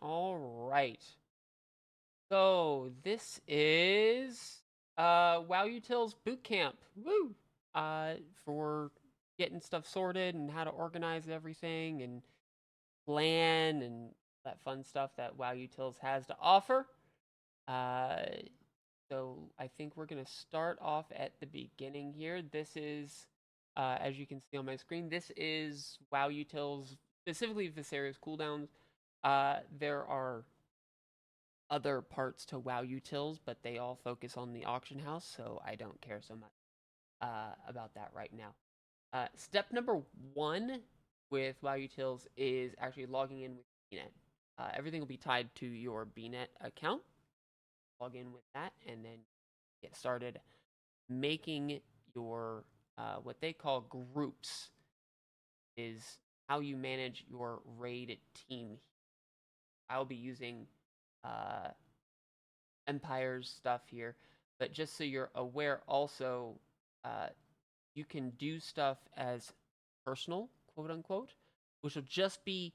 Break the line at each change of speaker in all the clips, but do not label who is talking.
All right. So this is WoWUtils Bootcamp. Woo! For getting stuff sorted and how to organize everything and plan and that fun stuff that WoWUtils has to offer. Uh, so I think we're gonna start off at the beginning here. This is, as you can see on my screen, this is WoWUtils, specifically Viseria's cooldowns. There are other parts to WoWUtils, but they all focus on the auction house, so I don't care so much about that right now. Step number one with WoWUtils is actually logging in with BNet. Everything will be tied to your BNet account. Log in with that, and then get started making your what they call groups. Is how you manage your raid team. I'll be using uh, Empire's stuff here, but just so you're aware, also, uh, you can do stuff as personal, quote unquote, which will just be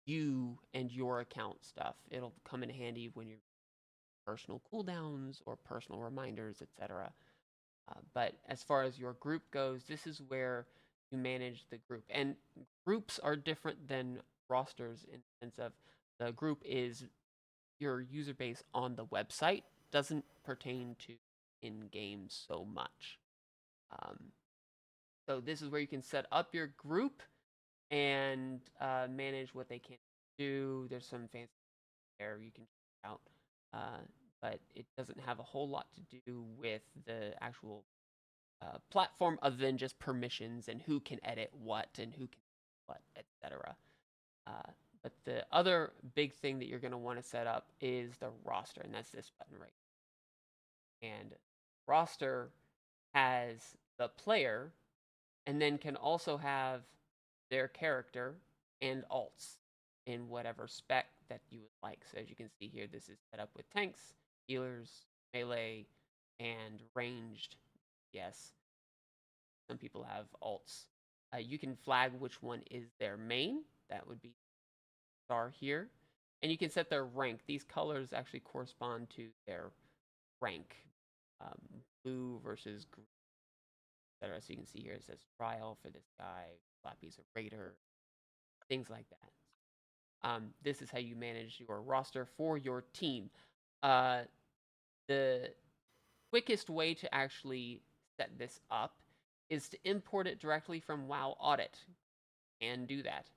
you and your account stuff. It'll come in handy when you're personal cooldowns or personal reminders, etc. But as far as your group goes, this is where you manage the group. And groups are different than rosters in the sense of the group is your user base on the website, doesn't pertain to in game so much. Um, so this is where you can set up your group and manage what they can do. There's some fancy there you can check out, uh, but it doesn't have a whole lot to do with the actual platform other than just permissions and who can edit what and who can what, etc. Uh, but the other big thing that you're going to want to set up is the roster, and that's this button right. And roster has the player, and then can also have their character and alts in whatever spec that you would like. So as you can see here, this is set up with tanks, healers, melee, and ranged. Yes, some people have alts. You can flag which one is their main. That would be star here. And you can set their rank. These colors actually correspond to their rank. Blue versus green, etc. So you can see here it says trial for this guy, Flappy's a raider, things like that. This is how you manage your roster for your team. Uh, the quickest way to actually set this up is to import it directly from WoW Audit and do that.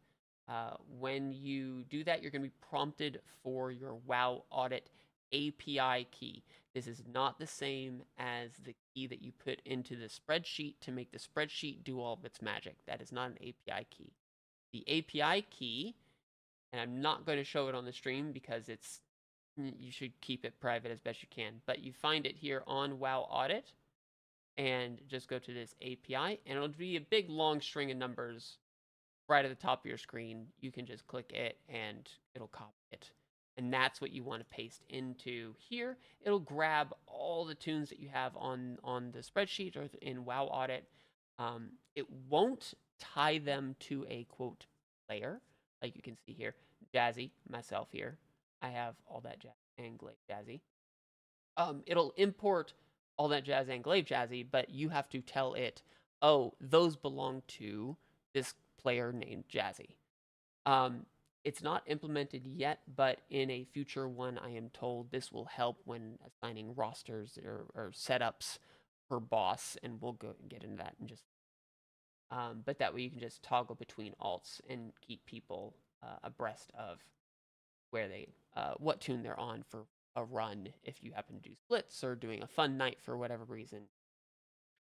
When you do that, you're going to be prompted for your WoW Audit API key. This is not the same as the key that you put into the spreadsheet to make the spreadsheet do all of its magic. That is not an API key. The API key, and I'm not going to show it on the stream because you should keep it private as best you can, but you find it here on WoW Audit and just go to this API, and it'll be a big long string of numbers right at the top of your screen. You can just click it and it'll copy it. And that's what you want to paste into here. It'll grab all the tunes that you have on the spreadsheet or in WoW Audit. It won't tie them to a quote player, like you can see here. Jazzy, myself here. I have all that jazz and glaive Jazzy. It'll import all that jazz and glaive Jazzy, but you have to tell it, oh, those belong to this player named Jazzy. Um, it's not implemented yet, but in a future one, I am told this will help when assigning rosters or setups per boss, and we'll go and get into that in just. But that way you can just toggle between alts and keep people abreast of where they what tune they're on for a run if you happen to do splits or doing a fun night for whatever reason.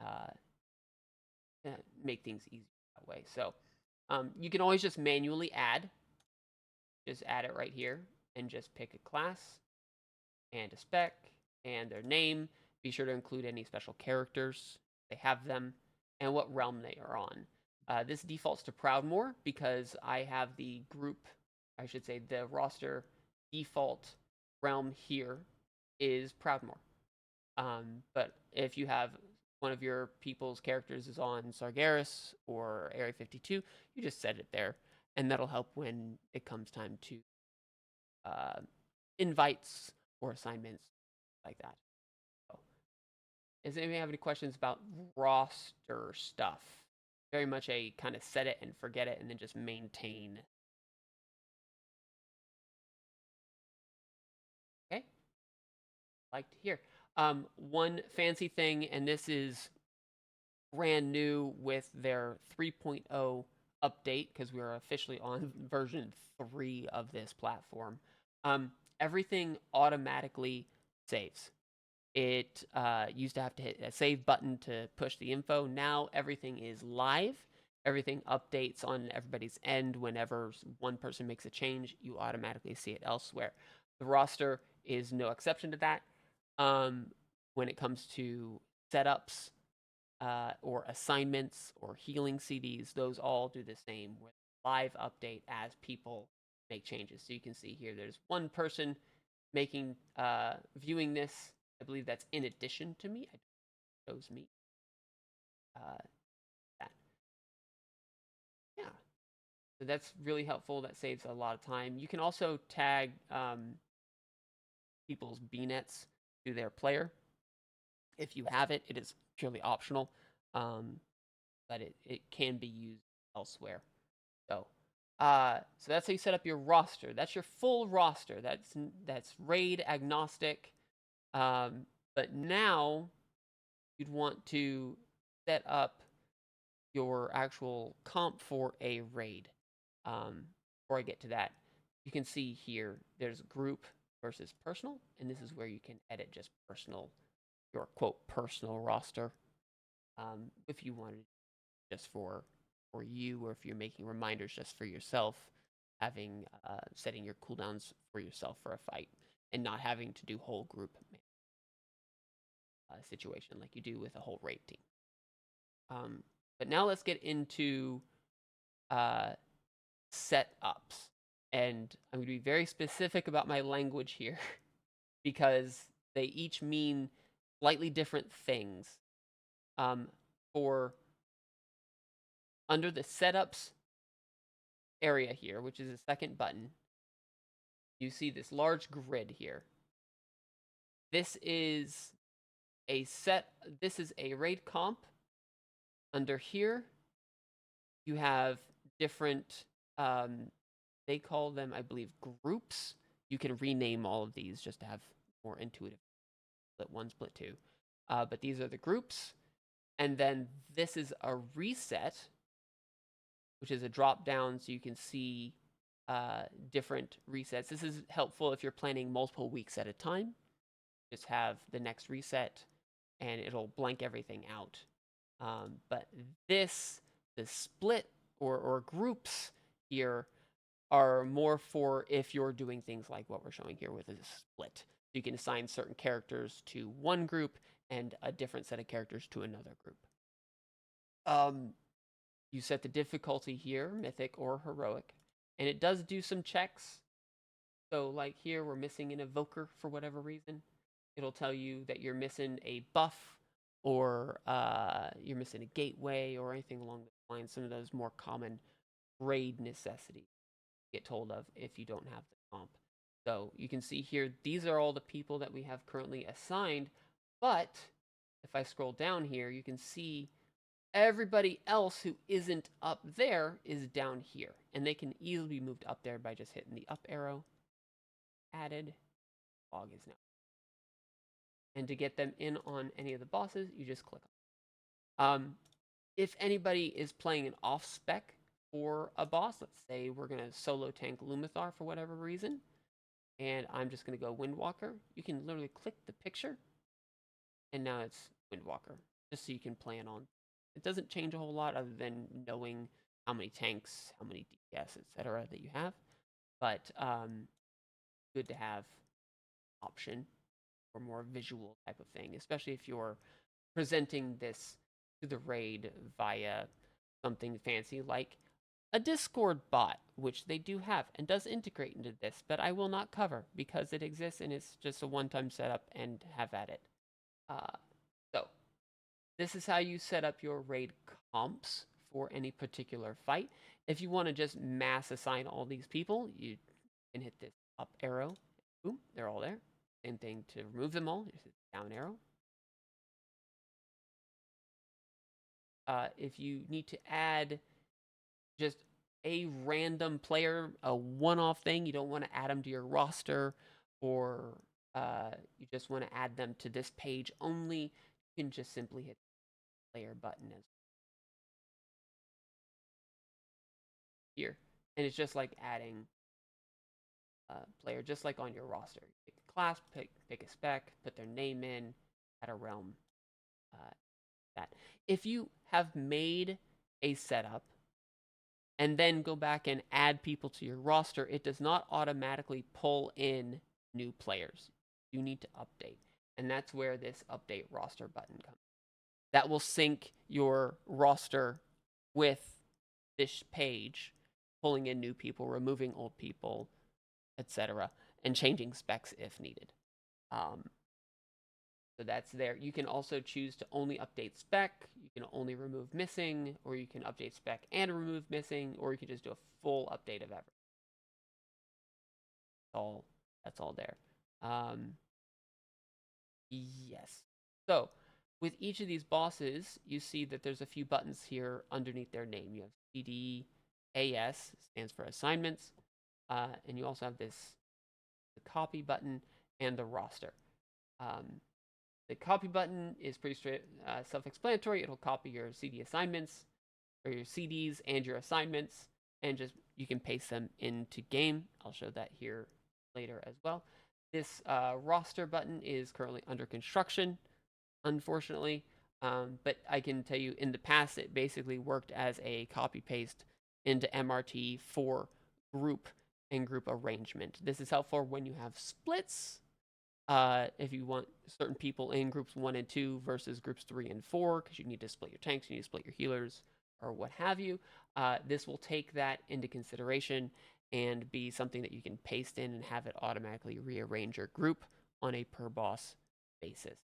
Uh, make things easier that way. So you can always just manually add. Just add it right here and just pick a class and a spec and their name. Be sure to include any special characters. They have them and what realm they are on. This defaults to Proudmoore because I have the group, I should say the roster default realm here is Proudmoore. But if you have one of your people's characters is on Sargeras or Area 52, you just set it there, and that'll help when it comes time to invites or assignments like that. So, does anybody have any questions about roster stuff? Very much a kind of set it and forget it and then just maintain. Okay, like to hear. One fancy thing, and this is brand new with their 3.0 update because we are officially on version 3 of this platform. Everything automatically saves. It used to have to hit a save button to push the info. Now everything is live. Everything updates on everybody's end. Whenever one person makes a change, you automatically see it elsewhere. The roster is no exception to that. When it comes to setups, or assignments or healing CDs, those all do the same with live update as people make changes. So you can see here there's one person making viewing this. I believe that's in addition to me. It shows me that. Yeah. So that's really helpful. That saves a lot of time. You can also tag people's BNets to their player. If you have it, it is purely optional, but it can be used elsewhere. So, so that's how you set up your roster. That's your full roster. That's raid agnostic. But now you'd want to set up your actual comp for a raid. Before I get to that, you can see here there's group versus personal, and this is where you can edit just personal, your quote personal roster. If you wanted just for you, or if you're making reminders just for yourself, having setting your cooldowns for yourself for a fight, and not having to do whole group situation like you do with a whole raid team. But now let's get into setups, and I'm going to be very specific about my language here because they each mean slightly different things. For under the setups area here, which is the second button, you see this large grid here. This is this is a raid comp. Under here, you have different, they call them, I believe, groups. You can rename all of these just to have more intuitive. Split 1, split 2. But these are the groups. And then this is a reset, which is a drop down so you can see different resets. This is helpful if you're planning multiple weeks at a time. Just have the next reset and it'll blank everything out. But the split or groups here are more for if you're doing things like what we're showing here with a split. You can assign certain characters to one group and a different set of characters to another group. You set the difficulty here, mythic or heroic, and it does do some checks. So like here, we're missing an evoker for whatever reason. It'll tell you that you're missing a buff, or you're missing a gateway, or anything along the lines. Some of those more common raid necessities get told of if you don't have the comp. So you can see here, these are all the people that we have currently assigned. But if I scroll down here, you can see everybody else who isn't up there is down here. And they can easily be moved up there by just hitting the up arrow. Added. Log is now. And to get them in on any of the bosses, you just click on. If anybody is playing an off spec for a boss, let's say we're going to solo tank Lumathar for whatever reason, and I'm just going to go Windwalker, you can literally click the picture, and now it's Windwalker, just so you can plan on. It doesn't change a whole lot other than knowing how many tanks, how many DPS, etc. that you have, but good to have option for more visual type of thing, especially if you're presenting this to the raid via something fancy like a Discord bot, which they do have and does integrate into this, but I will not cover because it exists and it's just a one-time setup and have at it. So this is how you set up your raid comps for any particular fight. If you want to just mass assign all these people, you and hit this up arrow. Boom, they're all there. Same thing to remove them all. Just hit down arrow. If you need to add just a random player, a one-off thing, you don't want to add them to your roster, or you just want to add them to this page only, you can just simply hit the player button as here. And it's just like adding a player, just like on your roster. Pick a class, pick a spec, put their name in, add a realm. That. If you have made a setup and then go back and add people to your roster, it does not automatically pull in new players. You need to update. And that's where this update roster button comes. That will sync your roster with this page, pulling in new people, removing old people, etc., and changing specs if needed. So that's there. You can also choose to only update spec, you can only remove missing, or you can update spec and remove missing, or you can just do a full update of everything. That's all there. Yes. So with each of these bosses, you see that there's a few buttons here underneath their name. You have CDAS, stands for assignments, and you also have the copy button and the roster. The copy button is pretty self-explanatory. It'll copy your CD assignments, or your CDs and your assignments, and just you can paste them into game. I'll show that here later as well. This roster button is currently under construction, unfortunately, but I can tell you in the past it basically worked as a copy-paste into MRT for group and group arrangement. This is helpful when you have splits. If you want certain people in groups 1 and 2 versus groups 3 and 4, because you need to split your tanks, you need to split your healers, or what have you, this will take that into consideration and be something that you can paste in and have it automatically rearrange your group on a per boss basis.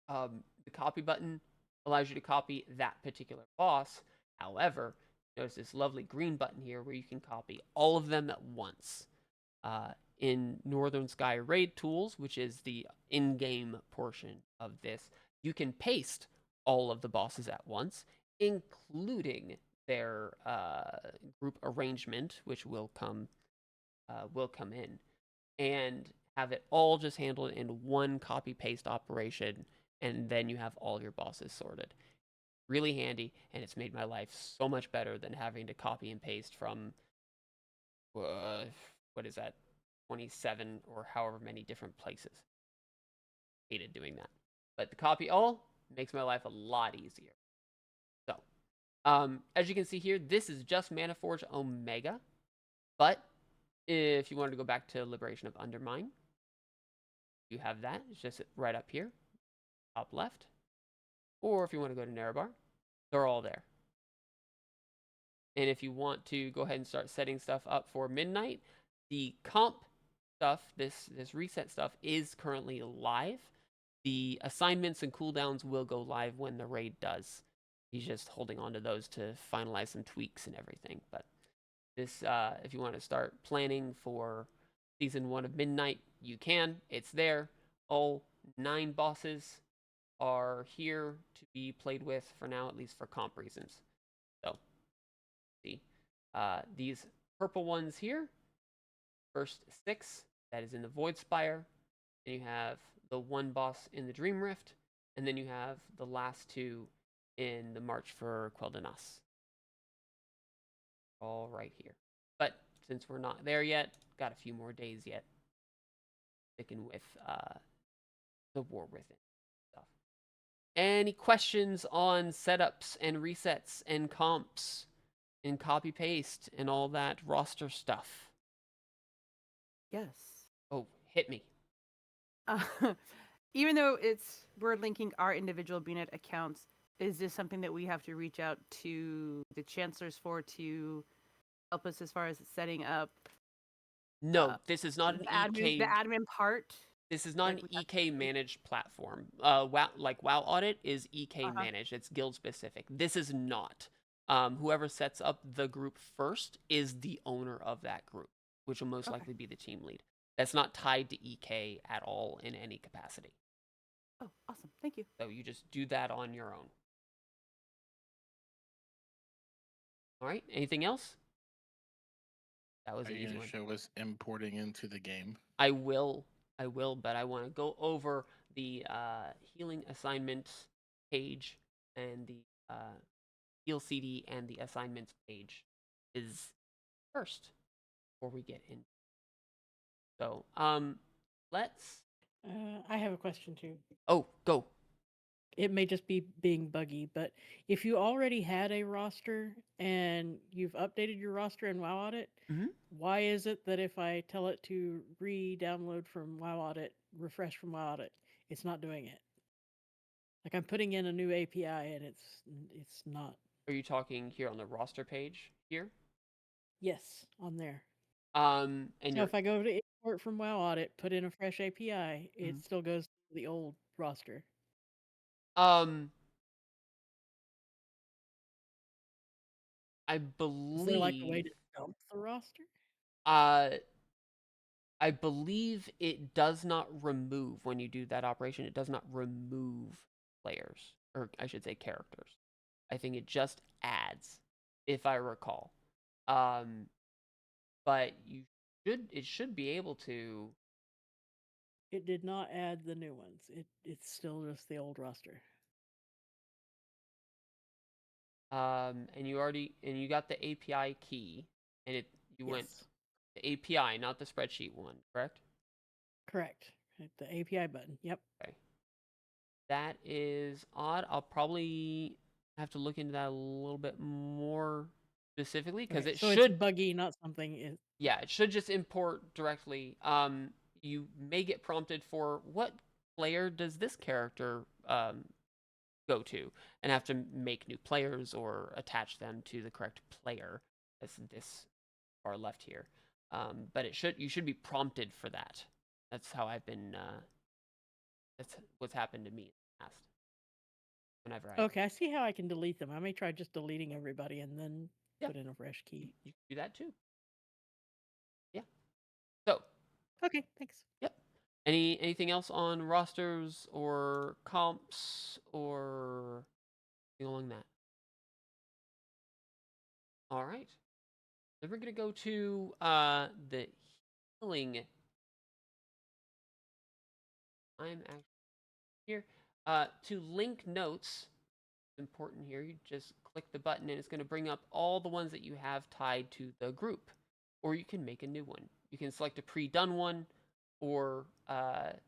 The copy button allows you to copy that particular boss. However, there's this lovely green button here where you can copy all of them at once. In Northern Sky Raid Tools, which is the in-game portion of this, you can paste all of the bosses at once, including their group arrangement, which will come in, and have it all just handled in one copy-paste operation, and then you have all your bosses sorted. Really handy, and it's made my life so much better than having to copy and paste from, what is that, 27 or however many different places. Hated doing that. But the copy all makes my life a lot easier. So, as you can see here, this is just Manaforge Omega. But if you wanted to go back to Liberation of Undermine, you have that. It's just right up here, top left. Or if you want to go to Nerebar, they're all there. And if you want to go ahead and start setting stuff up for midnight, the comp stuff, this reset stuff, is currently live. The assignments and cooldowns will go live when the raid does. He's just holding on to those to finalize some tweaks and everything. But this, if you want to start planning for Season 1 of Midnight, you can. It's there. All 9 bosses are here to be played with for now, at least for comp reasons. So, see. These purple ones here, first 6, that is in the Void Spire. Then you have the one boss in the Dream Rift, and then you have the last 2 in the March for Quel'Danas. All right here. But since we're not there yet, got a few more days yet, sticking with the War Within stuff. Any questions on setups and resets and comps and copy paste and all that roster stuff?
Yes.
Oh, hit me.
Even though we're linking our individual BNet accounts, is this something that we have to reach out to the chancellors for to help us as far as setting up?
No, this is not an
the admin part.
This is not an EK managed platform. WoW Audit is EK managed. It's guild specific. This is not. Whoever sets up the group first is the owner of that group. which will most
Okay.
likely be the team lead. That's not tied to EK at all in any capacity.
Oh, awesome. Thank you.
So you just do that on your own. All right. Anything else? That was
Are
an
you
easy
going to
one.
show us importing into the game?
I will, but I want to go over the healing assignments page and the heal CD and the assignments page is first before we get in. So, let's.
I have a question too.
Oh, go.
It may just be being buggy, but if you already had a roster and you've updated your roster in WoW Audit,
Mhm.
why is it that if I tell it to re-download from WoW Audit, refresh from WoW Audit, it's not doing it? Like I'm putting in a new API and it's not.
Are you talking here on the roster page here?
Yes, on there.
And
So
you're.
if I go to import from WoW Audit, put in a fresh API, it
Mhm.
still goes to the old roster.
I
Is there like a way
believe.
to dump the roster?
Uh, I believe it does not remove when you do that operation. It does not remove players, or I should say characters. I think it just adds, if I recall. Um, but it should be able to.
It did not add the new ones. It's still just the old roster.
And you got the API key, and you went
Yes,
the API, not the spreadsheet one, correct?
correct. Hit the API button. Yep.
Okay. That is odd. I'll probably have to look into that a little bit more specifically because
Okay,
it
so it's
should,
buggy, not something.
yeah, it should just import directly. You may get prompted for what player does this character go to, and have to make new players or attach them to the correct player. This far left here, but you should be prompted for that. That's how I've been. That's what's happened to me in the past. Whenever I
Okay, I see how I can delete them. I may try just deleting everybody and then
yeah,
put in a fresh key.
you can do that too. Yeah. So,
Okay, thanks.
yep. Anything else on rosters or comps or anything along that? All right. Then we're gonna go to the healing. I'm actually here to link notes. Important here. You just click the button and it's going to bring up all the ones that you have tied to the group, or you can make a new one. You can select a pre-done one or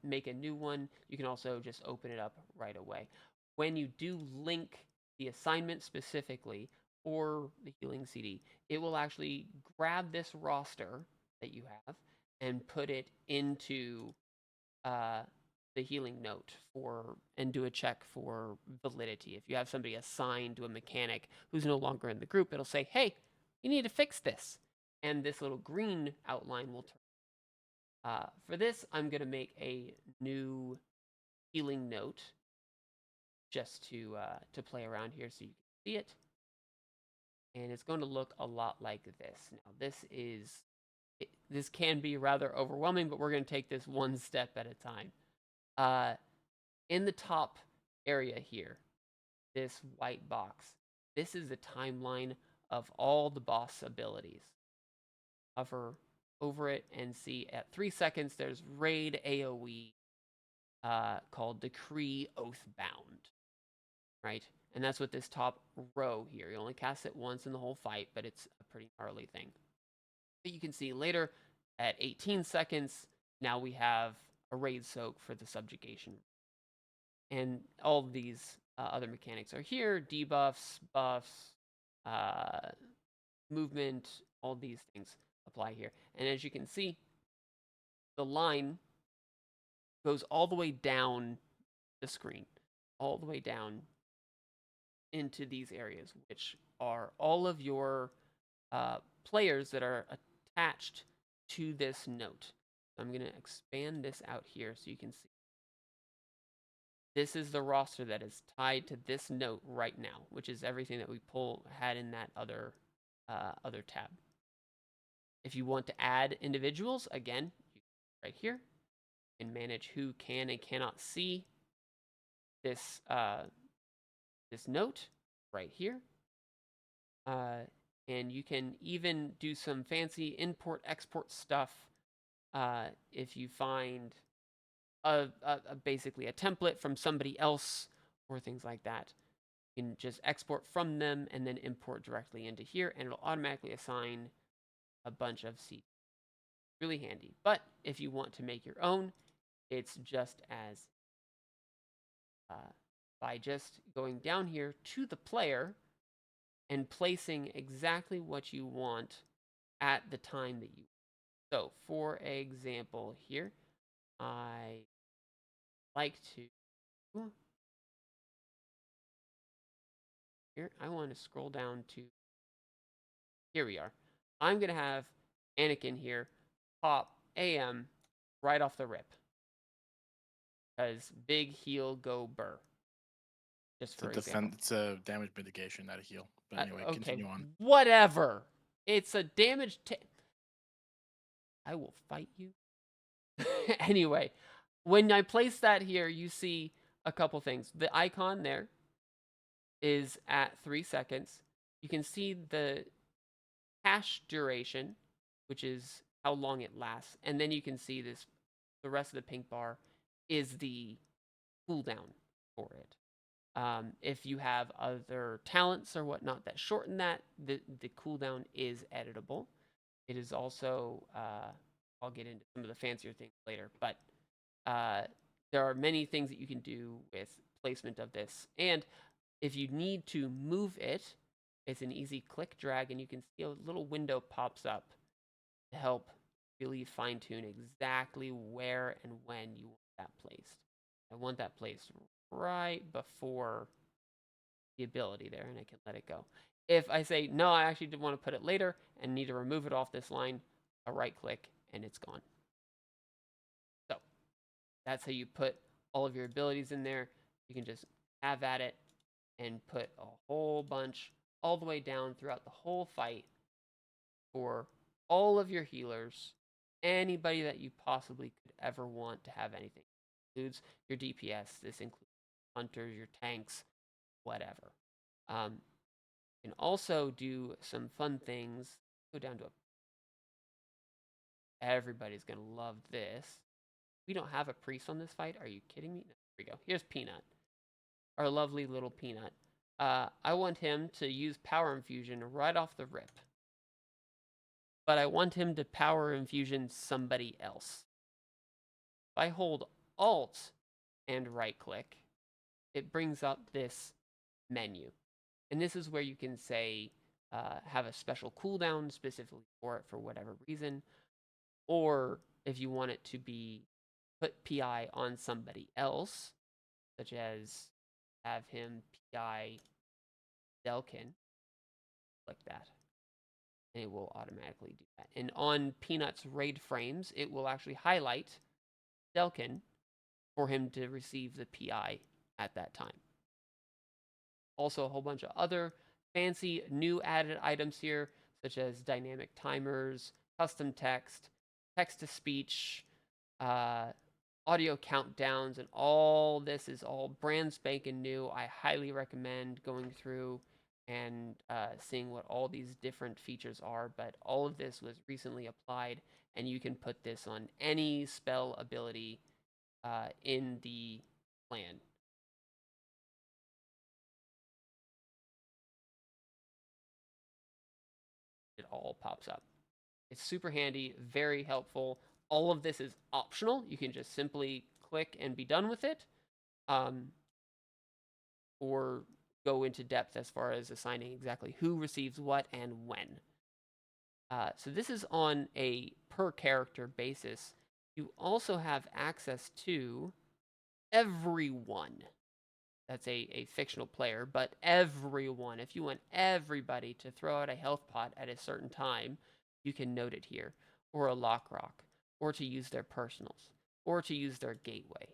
make a new one. You can also just open it up right away. When you do link the assignment specifically or the healing CD, it will actually grab this roster that you have and put it into uh, the healing note and do a check for validity. If you have somebody assigned to a mechanic who's no longer in the group, it'll say, "Hey, you need to fix this," and this little green outline will turn. For this, I'm gonna make a new healing note just to play around here so you can see it, and it's going to look a lot like this. Now, this can be rather overwhelming, but we're going to take this one step at a time. In the top area here, this white box, this is the timeline of all the boss abilities. Hover over it and see at 3 seconds there's raid AoE called Decree Oathbound, right? And that's what this top row here. You only cast it once in the whole fight, but it's a pretty gnarly thing. But you can see later at 18 seconds, now we have a raid soak for the subjugation. And all of these other mechanics are here: debuffs, buffs, uh, movement, all these things apply here. And as you can see, the line goes all the way down the screen, all the way down into these areas, which are all of your players that are attached to this note. I'm going to expand this out here so you can see. This is the roster that is tied to this note right now, which is everything that we had in that other tab. If you want to add individuals, again, right here, you can manage who can and cannot see this this note right here. And you can even do some fancy import-export stuff if you find basically a template from somebody else or things like that. You can just export from them and then import directly into here, and it'll automatically assign a bunch of seeds. Really handy. But if you want to make your own, it's just as by just going down here to the player and placing exactly what you want at the time that you. So, for example, here, I like to. Here, I want to scroll down to. Here we are. I'm going to have Anakin here pop AM right off the rip. Because big heal, go burr. Just for example.
It's a damage mitigation, not a heal. But anyway,
okay,
continue on.
Whatever. It's a damage. I will fight you. Anyway, when I place that here, you see a couple things. The icon there is at 3 seconds. You can see the hash duration, which is how long it lasts. And then you can see this, the rest of the pink bar is the cooldown for it. If you have other talents or whatnot that shorten that, the cooldown is editable. It is also, I'll get into some of the fancier things later, but there are many things that you can do with placement of this. And if you need to move it, it's an easy click drag, and you can see a little window pops up to help really fine tune exactly where and when you want that placed. I want that placed right before the ability there, and I can let it go. If I say, no, I actually want to put it later and need to remove it off this line, a right click and it's gone. So that's how you put all of your abilities in there. You can just have at it and put a whole bunch all the way down throughout the whole fight for all of your healers, anybody that you possibly could ever want to have anything. This includes your DPS, this includes hunters, your tanks, whatever. You can also do some fun things. Go down to everybody's going to love this. We don't have a priest on this fight. Are you kidding me? No, here we go. Here's Peanut. Our lovely little Peanut. I want him to use Power Infusion right off the rip. But I want him to Power Infusion somebody else. If I hold Alt and right click, it brings up this menu. And this is where you can say, have a special cooldown specifically for it for whatever reason. Or if you want it to be put PI on somebody else, such as have him PI Delkin, like that. And it will automatically do that. And on Peanut's raid frames, it will actually highlight Delkin for him to receive the PI at that time. Also, a whole bunch of other fancy new added items here, such as dynamic timers, custom text, text-to-speech, audio countdowns, and all this is all brand spanking new. I highly recommend going through and seeing what all these different features are, but all of this was recently applied, and you can put this on any spell ability in the plan. It all pops up. It's super handy, very helpful. All of this is optional. You can just simply click and be done with it, or go into depth as far as assigning exactly who receives what and when. So this is on a per character basis. You also have access to everyone. That's a fictional player, but everyone. If you want everybody to throw out a health pot at a certain time, you can note it here, or a lock rock, or to use their personals, or to use their gateway.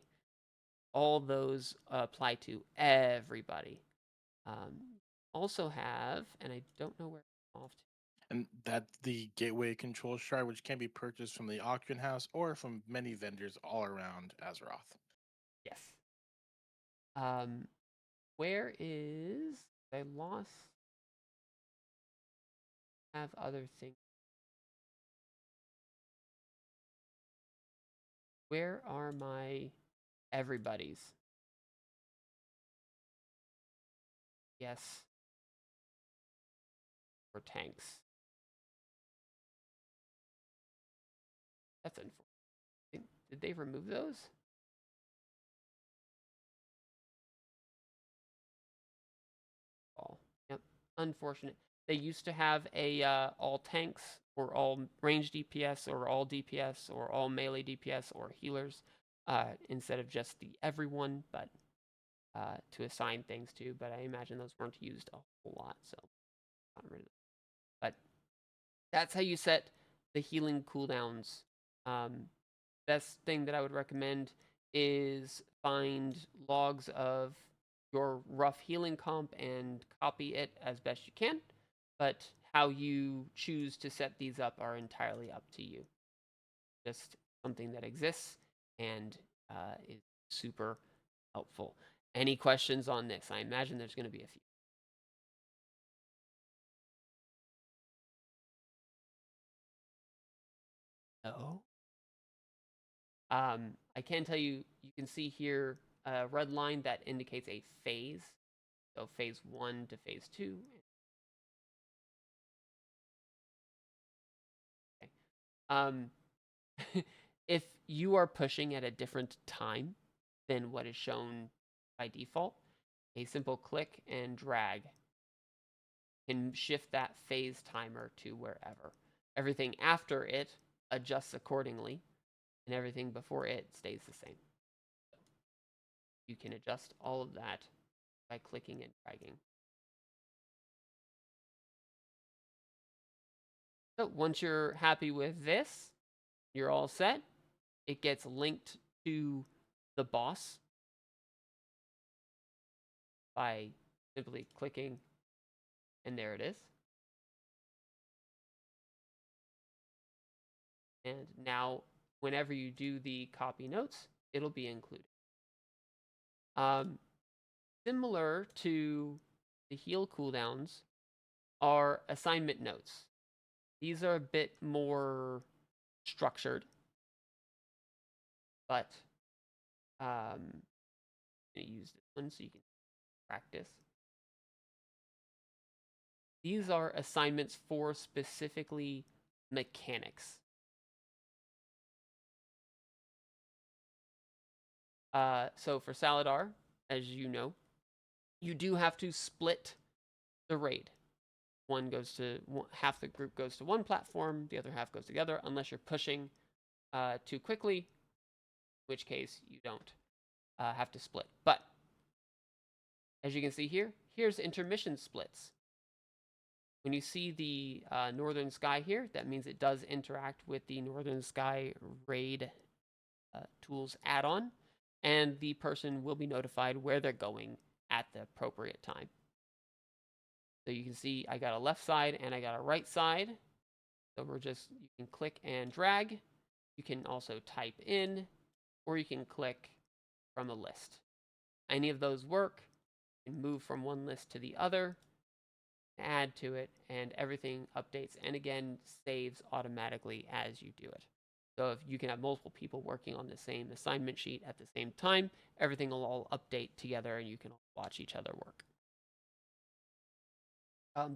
All those apply to everybody. Also have, and I don't know where I'm off to.
And that's the gateway control shard, which can be purchased from the auction house or from many vendors all around Azeroth.
Yes. Where is... I lost... have other things. Where are my everybody's? Yes. For tanks. That's unfortunate. Did they remove those? Oh, yep. Unfortunate. They used to have a all tanks or all range DPS or all DPS or all melee DPS or healers instead of just the everyone, but to assign things to. But I imagine those weren't used a whole lot, so got rid of them. But that's how you set the healing cooldowns. Best thing that I would recommend is find logs of your rough healing comp and copy it as best you can. But how you choose to set these up are entirely up to you. Just something that exists and is super helpful. Any questions on this? I imagine there's going to be a few. No. I can tell you, you can see here a red line that indicates a phase. So phase 1 to phase 2. Okay. If you are pushing at a different time than what is shown by default, a simple click and drag can shift that phase timer to wherever. Everything after it adjusts accordingly, and everything before it stays the same. So you can adjust all of that by clicking and dragging. So once you're happy with this, you're all set. It gets linked to the boss by simply clicking, and there it is. And now, whenever you do the copy notes, it'll be included. Similar to the heal cooldowns are assignment notes. These are a bit more structured, but I'm going to use this one so you can practice. These are assignments for specifically mechanics. So for Saladar, as you know, you do have to split the raid. Half the group goes to one platform, the other half goes together, unless you're pushing too quickly, in which case you don't have to split. But as you can see here, here's intermission splits. When you see the Northern Sky here, that means it does interact with the Northern Sky raid tools add-on, and the person will be notified where they're going at the appropriate time. So you can see I got a left side and I got a right side. So you can click and drag. You can also type in, or you can click from a list. Any of those work. You can move from one list to the other, add to it, and everything updates and again saves automatically as you do it. So if you can have multiple people working on the same assignment sheet at the same time, everything will all update together and you can watch each other work.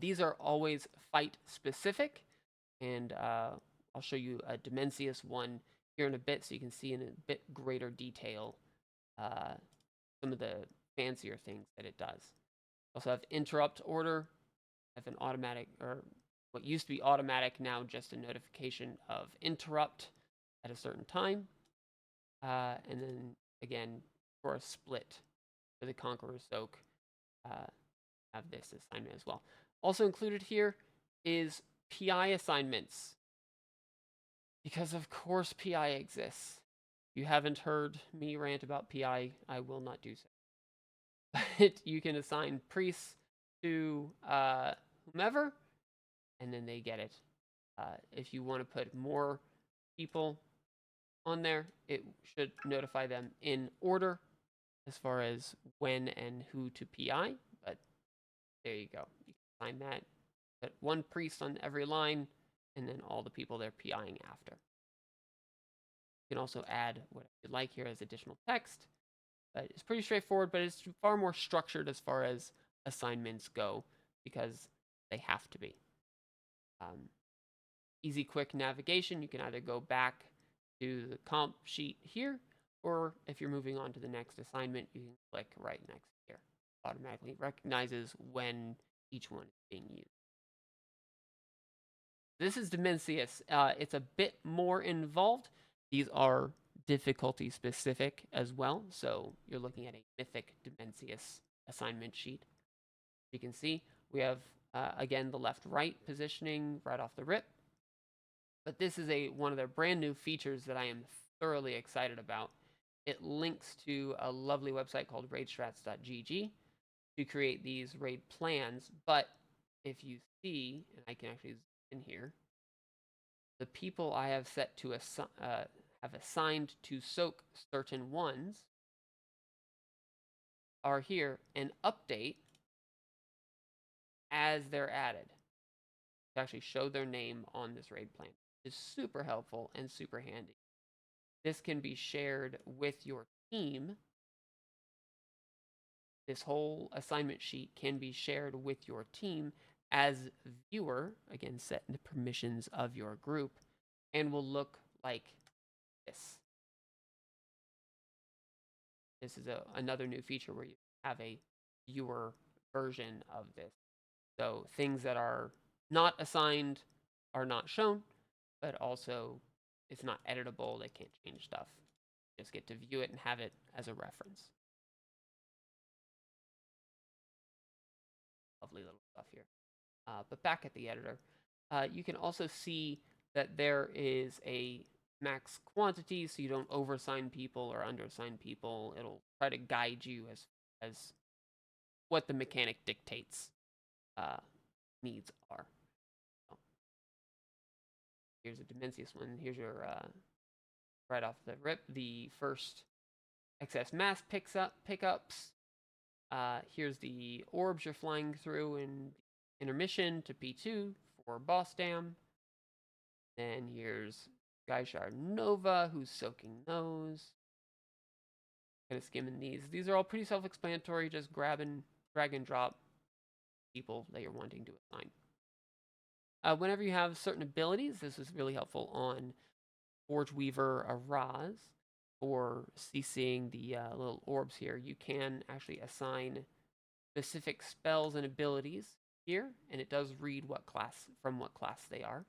These are always fight specific, and I'll show you a Dimensius one here in a bit so you can see in a bit greater detail some of the fancier things that it does. Also have interrupt order, have an automatic, or what used to be automatic, now just a notification of interrupt at a certain time. And then again, for a split for the Conqueror's Soak, have this assignment as well. Also included here is PI assignments. Because of course PI exists. You haven't heard me rant about PI, I will not do so. But you can assign priests to whomever, and then they get it. If you want to put more people on there, it should notify them in order as far as when and who to PI, but there you go. You can find that. Put one priest on every line, and then all the people they're PIing after. You can also add what you'd like here as additional text. But it's pretty straightforward, but it's far more structured as far as assignments go because they have to be. Easy, quick navigation. You can either go back to the comp sheet here, or if you're moving on to the next assignment, you can click right next here. Automatically recognizes when each one is being used. This is Dimensius. It's a bit more involved. These are difficulty specific as well. So you're looking at a Mythic Dimensius assignment sheet. You can see we have, again, the left-right positioning right off the rip. But this is one of their brand new features that I am thoroughly excited about. It links to a lovely website called raidstrats.gg to create these raid plans. But if you see, and I can actually zoom in here, the people I have set to have assigned to soak certain ones are here and update as they're added to actually show their name on this raid plan. It's super helpful and super handy. This can be shared with your team. This whole assignment sheet can be shared with your team as viewer, again, set in the permissions of your group, and will look like this. This is another new feature where you have a viewer version of this. So things that are not assigned are not shown, but also it's not editable. They can't change stuff. Just get to view it and have it as a reference. Lovely little stuff here. But back at the editor, you can also see that there is a max quantity, so you don't overassign people or underassign people. It'll try to guide you as what the mechanic dictates needs are. Here's a Dimensius one. Here's your right off the rip, the first excess mass pickups. Here's the orbs you're flying through in intermission to P2 for boss dam. Then here's Gaishar Nova, who's soaking those. Kind of skimming these. These are all pretty self-explanatory. Just drag and drop people that you're wanting to assign. Whenever you have certain abilities, this is really helpful on Forge Weaver Araz for CCing the little orbs here. You can actually assign specific spells and abilities here, and it does read what class they are.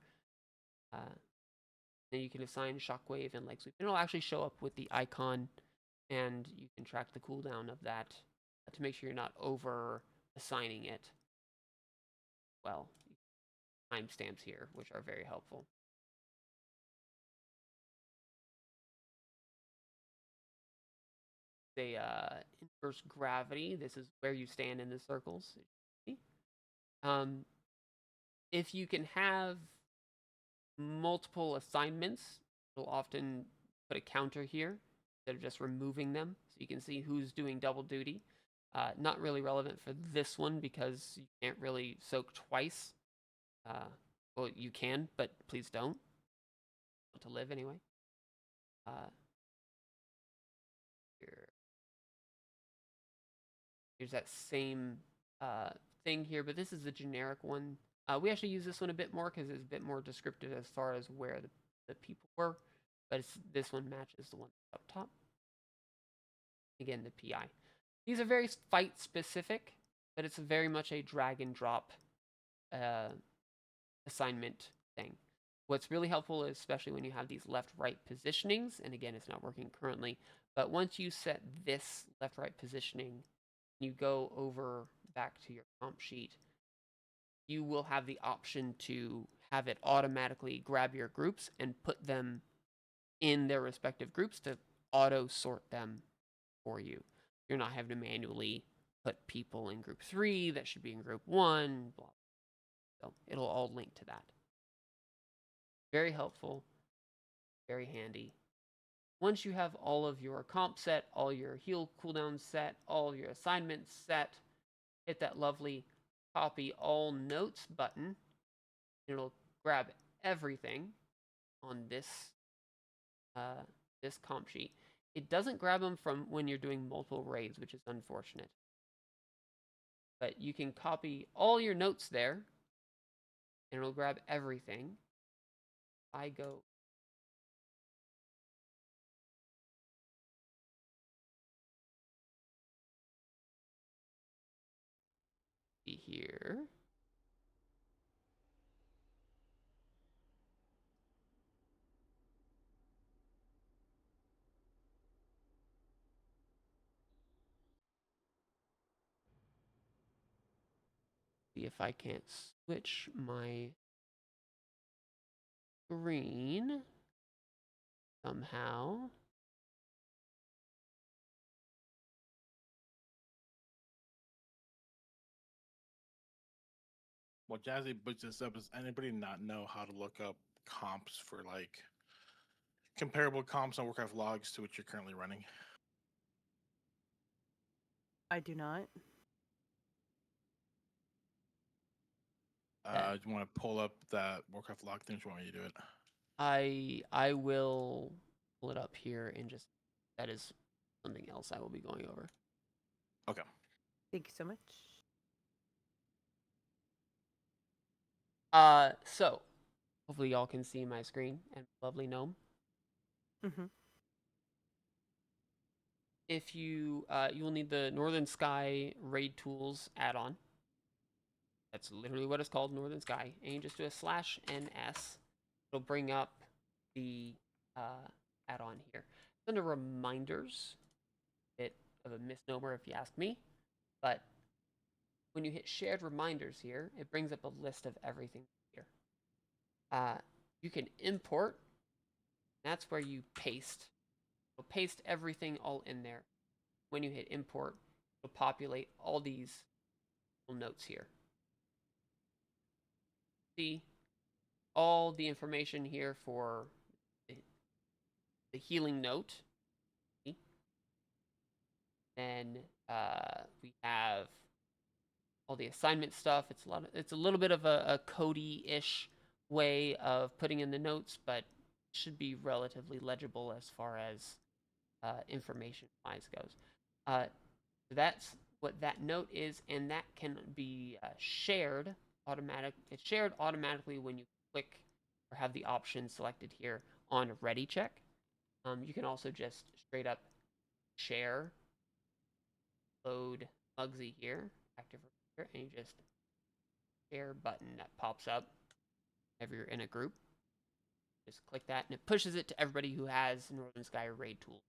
Then you can assign Shockwave and Leg Sweep. It'll actually show up with the icon, and you can track the cooldown of that to make sure you're not over assigning it. Well, timestamps here, which are very helpful. Inverse gravity. This is where you stand in the circles. If you can have multiple assignments, it'll often put a counter here instead of just removing them, so you can see who's doing double duty. Not really relevant for this one because you can't really soak twice. Well, you can, but please don't. Want to live anyway. Here's that same thing here, but this is the generic one. We actually use this one a bit more because it's a bit more descriptive as far as where the people were, but this one matches the one up top. Again, the PI. These are very fight specific, but it's very much a drag and drop assignment thing. What's really helpful is especially when you have these left-right positionings, and again, it's not working currently, but once you set this left-right positioning, you go over back to your comp sheet, you will have the option to have it automatically grab your groups and put them in their respective groups to auto sort them for you. You're not having to manually put people in group 3 that should be in group 1, blah. So it'll all link to that. Very helpful, very handy. Once you have all of your comp set, all your heal cooldowns set, all your assignments set, hit that lovely copy all notes button. It'll grab everything on this this comp sheet. It doesn't grab them from when you're doing multiple raids, which is unfortunate. But you can copy all your notes there, and it'll grab everything. I go here. See if I can't switch my screen somehow.
Well, Jazzy puts this up. Does anybody not know how to look up comps for like comparable comps on Warcraft logs to what you're currently running?
I do not.
Do you want to pull up that Warcraft log thing? Or do you want me to do it?
I will pull it up here and just that is something else I will be going over.
Okay.
Thank you so much.
So hopefully y'all can see my screen and lovely gnome.
Mm-hmm.
If you you will need the Northern Sky Raid Tools add-on. That's literally what it's called, Northern Sky. And you just do a /NS. It'll bring up the add-on here. It's under reminders. Bit of a misnomer if you ask me, but when you hit shared reminders here, it brings up a list of everything here. You can import. That's where you paste. It'll paste everything all in there. When you hit import, it'll populate all these little notes here. See all the information here for the healing note. Then we have all the assignment stuff. It's a little bit of a Cody-ish way of putting in the notes, but should be relatively legible as far as information-wise goes. That's what that note is, and that can be shared It's shared automatically when you click or have the option selected here on Ready Check. You can also just straight up share, load Mugsy here, active here, and you just share button that pops up if you're in a group. Just click that, and it pushes it to everybody who has Northern Sky Raid Tool.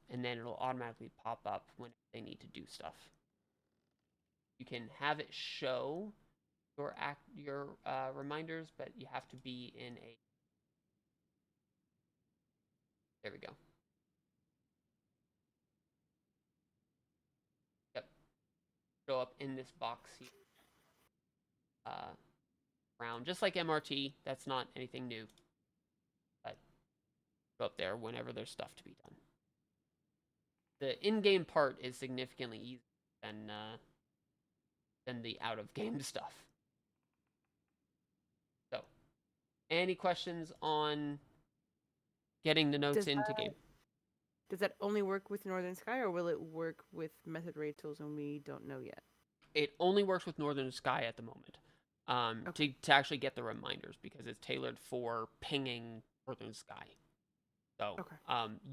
And then it'll automatically pop up when they need to do stuff. You can have it show your reminders, but you have to be in a. There we go. Yep. Show up in this box here. Round, just like MRT. That's not anything new. But show up there whenever there's stuff to be done. The in-game part is significantly easier than the out-of-game stuff. So, any questions on getting the notes into game?
Does that only work with Northern Sky, or will it work with Method Raid Tools and we don't know yet?
It only works with Northern Sky at the moment.
Okay.
To actually get the reminders, because it's tailored for pinging Northern Sky. So
Okay.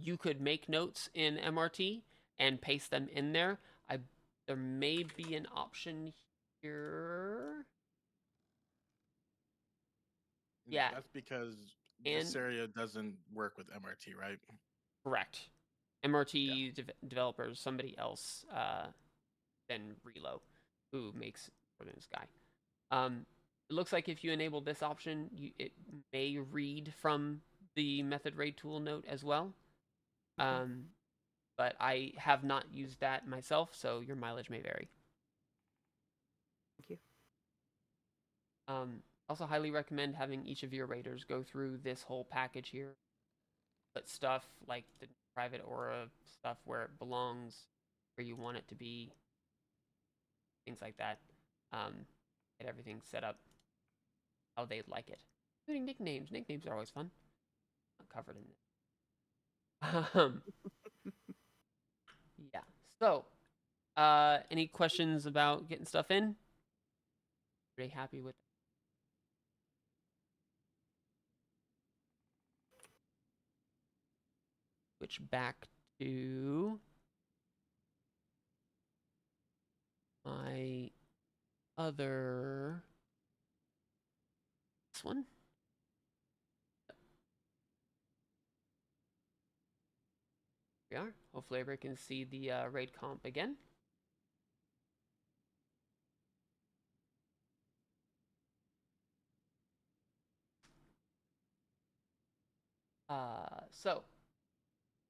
You could make notes in MRT and paste them in there. There may be an option here. Yeah.
That's because
And
Visceria doesn't work with MRT, right?
correct. MRT developers, somebody else than Relo, who makes Northern Sky. It looks like if you enable this option, it may read from the Method Raid tool note as well. But I have not used that myself, so your mileage may vary.
Thank you.
Also highly recommend having each of your raiders go through this whole package here. Put stuff like the private aura stuff where it belongs, where you want it to be, things like that. Get everything set up how they'd like it. Including nicknames. Nicknames are always fun. Not covered in this. Yeah. So, any questions about getting stuff in? Pretty happy with it. Switch back to my other this one. Here we are. Hopefully everybody can see the raid comp again. So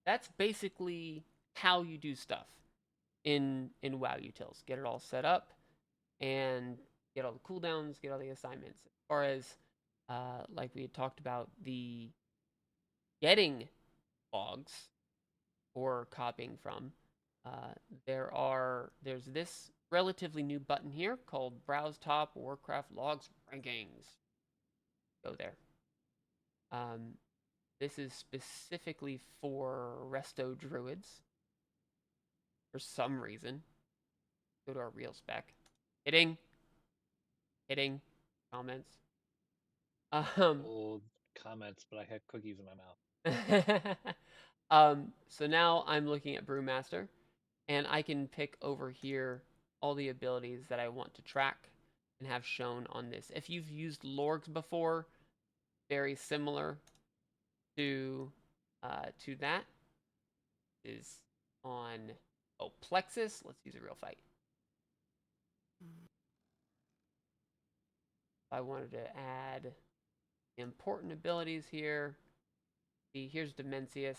that's basically how you do stuff in WoWUtils. Get it all set up and get all the cooldowns, get all the assignments. As far as like we had talked about, the getting logs or copying from, there's this relatively new button here called Browse Top Warcraft Logs Rankings. Go there. This is specifically for resto druids. For some reason. Go to our real spec. Hitting comments.
Old comments, but I had cookies in my mouth.
So now I'm looking at Brewmaster, and I can pick over here all the abilities that I want to track and have shown on this. If you've used Lorgs before, very similar to that is on Plexus. Let's use a real fight. If I wanted to add important abilities here, see, here's Demencius.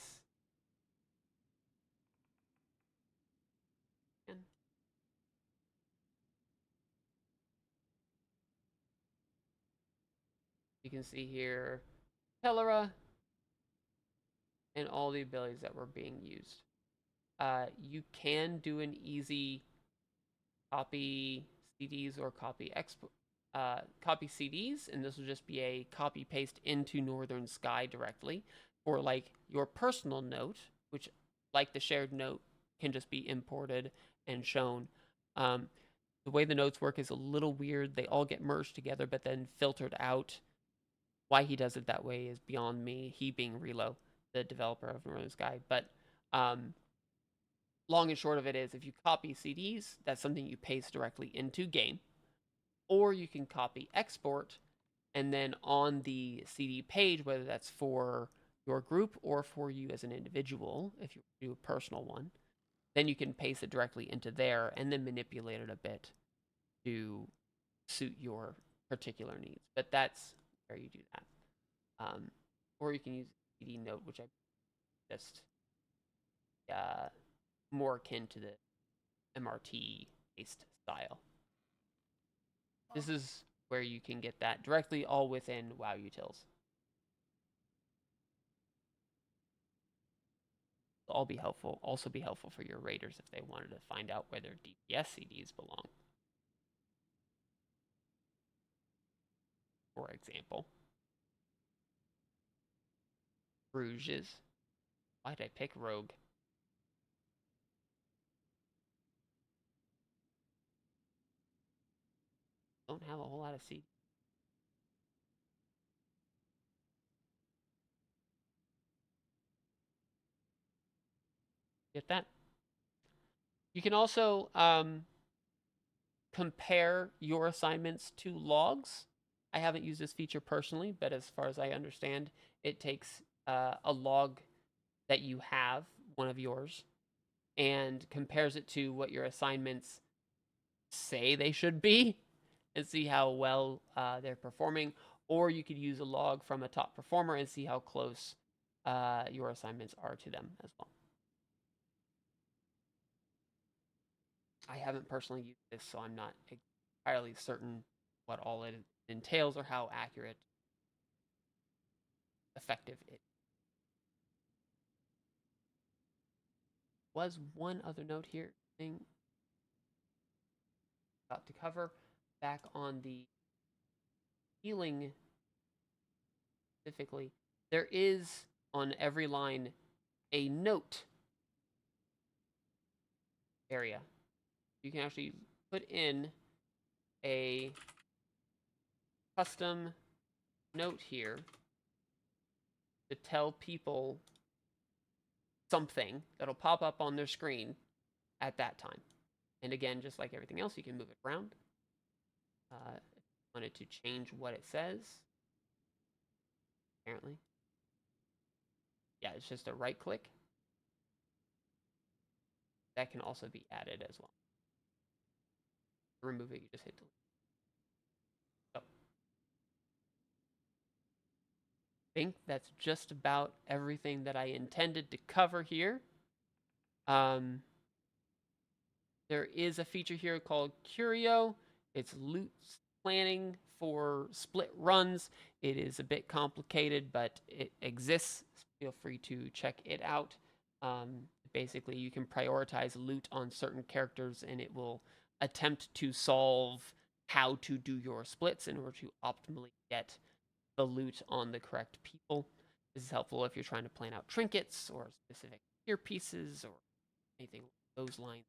You can see here Tellera and all the abilities that were being used. You can do an easy copy CDs or copy CDs, and this will just be a copy paste into Northern Sky directly for like your personal note, which like the shared note can just be imported and shown. The way the notes work is a little weird. They all get merged together but then filtered out. Why he does it that way is beyond me, he being Relo, the developer of Northern Sky. But long and short of it is, if you copy CDs, that's something you paste directly into game. Or you can copy export, and then on the CD page, whether that's for your group or for you as an individual, if you do a personal one, then you can paste it directly into there and then manipulate it a bit to suit your particular needs. But that's where you do that. Or you can use CD note, which I just more akin to the MRT based style. This is where you can get that directly all within WoWUtils. It'll all be helpful. Also be helpful for your raiders if they wanted to find out where their DPS CDs belong. For example, Bruges. Why did I pick Rogue? Don't have a whole lot of CDs. Get that? You can also compare your assignments to logs. I haven't used this feature personally, but as far as I understand, it takes a log that you have, one of yours, and compares it to what your assignments say they should be and see how well they're performing. Or you could use a log from a top performer and see how close your assignments are to them as well. I haven't personally used this, so I'm not entirely certain what all it entails or how accurate, effective it was. One other note here thing got to cover back on the healing specifically. There is on every line a note area. You can actually put in a custom note here to tell people something that'll pop up on their screen at that time. And again, just like everything else, you can move it around. If you wanted to change what it says, apparently. Yeah, it's just a right click. That can also be added as well. To remove it, you just hit delete. So, I think that's just about everything that I intended to cover here. There is a feature here called Curio. It's loot planning for split runs. It is a bit complicated, but it exists. Feel free to check it out. Basically, you can prioritize loot on certain characters, and it will attempt to solve how to do your splits in order to optimally get the loot on the correct people. This is helpful if you're trying to plan out trinkets or specific tier pieces or anything along those lines.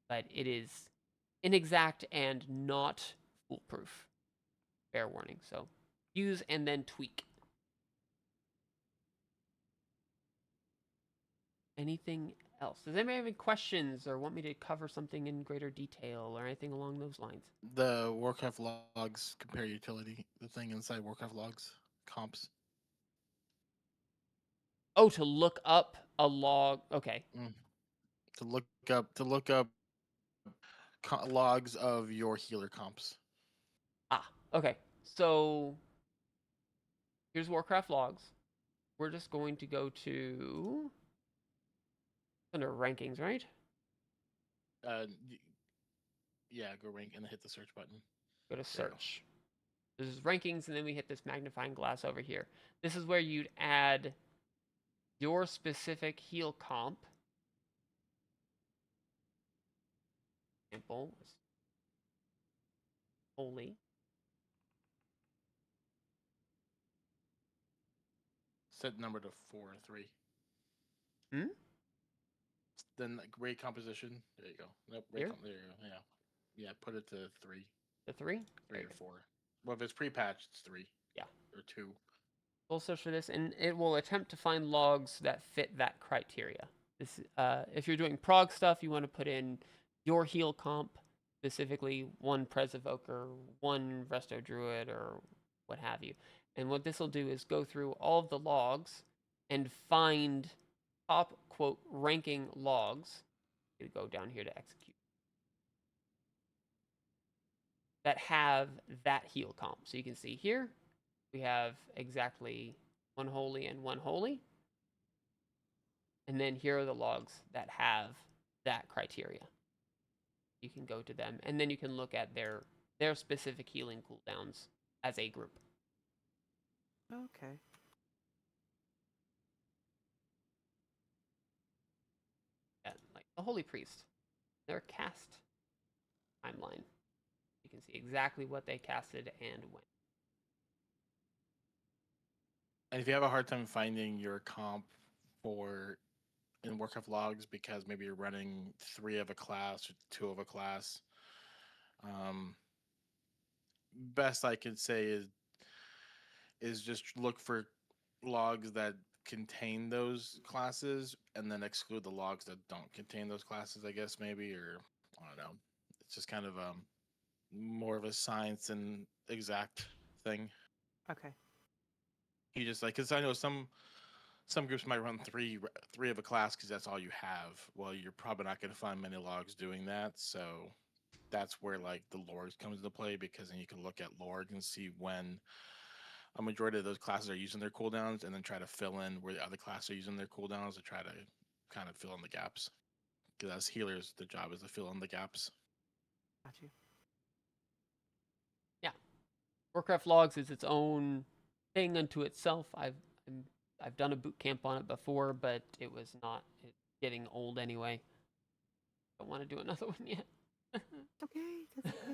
But it is inexact and not foolproof. Fair warning. So use and then tweak. Anything else? Does anybody have any questions or want me to cover something in greater detail or anything along those lines?
The Warcraft logs compare utility, the thing inside Warcraft logs, comps.
Oh, to look up a log. Okay.
To look up logs of your healer comps.
Okay. So here's Warcraft logs. We're just going to go to under rankings, right?
Yeah, go rank and hit the search button.
Go to search. This is rankings, and then we hit this magnifying glass over here. This is where you'd add your specific heal comp. Example, holy.
Set number to 4 or 3.
Hmm?
Then rate composition. There you go. Nope. There you go. Yeah. Yeah. Put it to 3.
The 3?
3 or 4. Well, if it's pre-patched, it's 3.
Yeah.
Or 2.
We'll search for this, and it will attempt to find logs that fit that criteria. This, if you're doing prog stuff, you want to put in your heal comp, specifically 1 Prez Evoker, 1 Resto Druid, or what have you. And what this will do is go through all of the logs and find top, quote, ranking logs. I'm going to go down here to execute. That have that heal comp. So you can see here, we have exactly 1 holy and 1 holy. And then here are the logs that have that criteria. You can go to them, and then you can look at their specific healing cooldowns as a group.
Okay.
Yeah, like the Holy Priest, their cast timeline. You can see exactly what they casted and when.
And if you have a hard time finding your comp for in Warcraft logs because maybe you're running 3 of a class or 2 of a class, best I could say is just look for logs that contain those classes and then exclude the logs that don't contain those classes, I guess, maybe, or I don't know. It's just kind of more of a science and exact thing.
Okay.
You just like, because I know some groups might run three of a class because that's all you have. Well, you're probably not going to find many logs doing that, so that's where like the lore comes into play, because then you can look at lore and see when a majority of those classes are using their cooldowns, and then try to fill in where the other classes are using their cooldowns to try to kind of fill in the gaps. Because as healers, the job is to fill in the gaps.
Got you.
Yeah, Warcraft Logs is its own thing unto itself. I've done a boot camp on it before, but it's getting old anyway. Don't want to do another one yet.
It's okay. That's okay.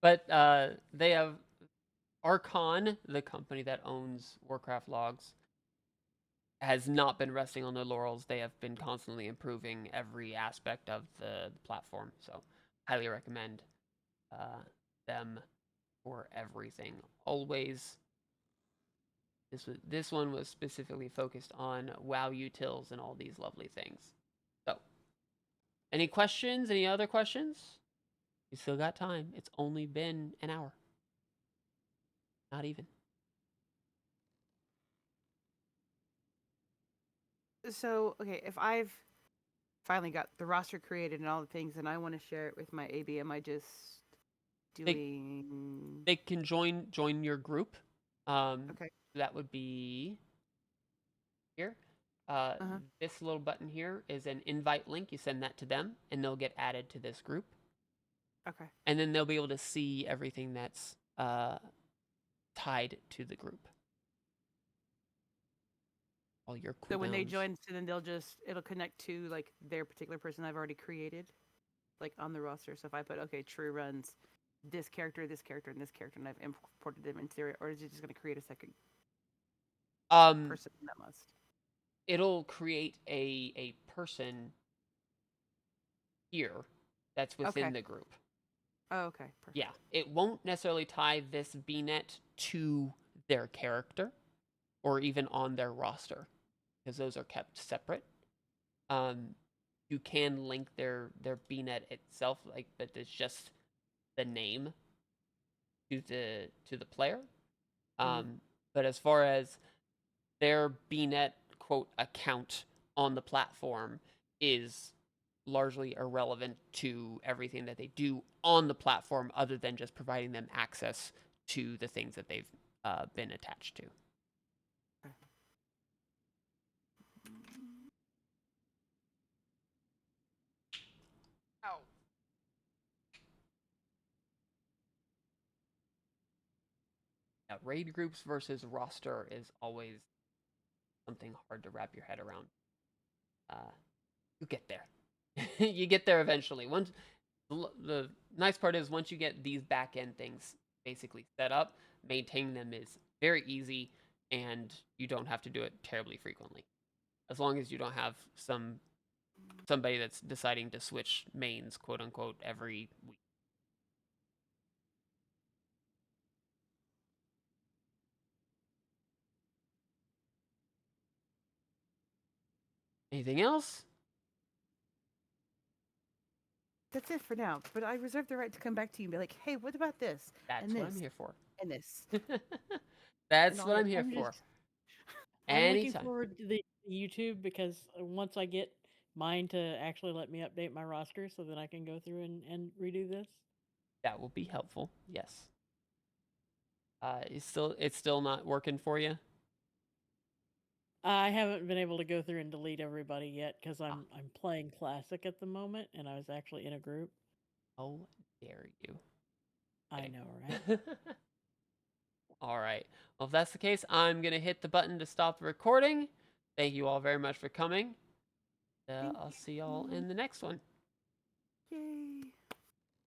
But they have Archon, the company that owns Warcraft Logs, has not been resting on their laurels. They have been constantly improving every aspect of the platform. So, highly recommend them for everything. Always. This one was specifically focused on WoWUtils and all these lovely things. So, any questions? Any other questions? You still got time. It's only been an hour. Not even.
So, okay, if I've finally got the roster created and all the things, and I want to share it with my AB, am I just doing?
They can join your group.
Okay.
That would be here. This little button here is an invite link. You send that to them, and they'll get added to this group.
Okay.
And then they'll be able to see everything that's tied to the group. All your cooldowns.
So when they join, so then it'll connect to like their particular person I've already created, like on the roster. So if I put True runs this character, and this character, and I've imported them into there, or is it just going to create a second person that must?
It'll create a person here that's within the group.
Oh, okay. Perfect.
Yeah, it won't necessarily tie this BNet to their character or even on their roster because those are kept separate. You can link their BNet itself, but it's just the name to the player. But as far as their BNet quote account on the platform is largely irrelevant to everything that they do on the platform, other than just providing them access to the things that they've been attached to. Ow. Yeah, raid groups versus roster is always something hard to wrap your head around. You get there. You get there eventually. Once the nice part is once you get these back end things basically set up, maintaining them is very easy, and you don't have to do it terribly frequently. As long as you don't have somebody that's deciding to switch mains, quote unquote, every week. Anything else?
That's it for now. But I reserve the right to come back to you and be like, hey, what about this?
That's
and
what
this,
I'm here for.
And this.
That's
And
what
all
I'm here
I'm
for.
just- I'm looking
Anytime.
forward to the YouTube because once I get mine to actually let me update my roster so that I can go through and redo this.
That will be helpful. Yes. It's still not working for you?
I haven't been able to go through and delete everybody yet because I'm playing Classic at the moment, and I was actually in a group.
How dare you?
I know, right?
All right. Well, if that's the case, I'm going to hit the button to stop the recording. Thank you all very much for coming. I'll see y'all in the next one.
Yay.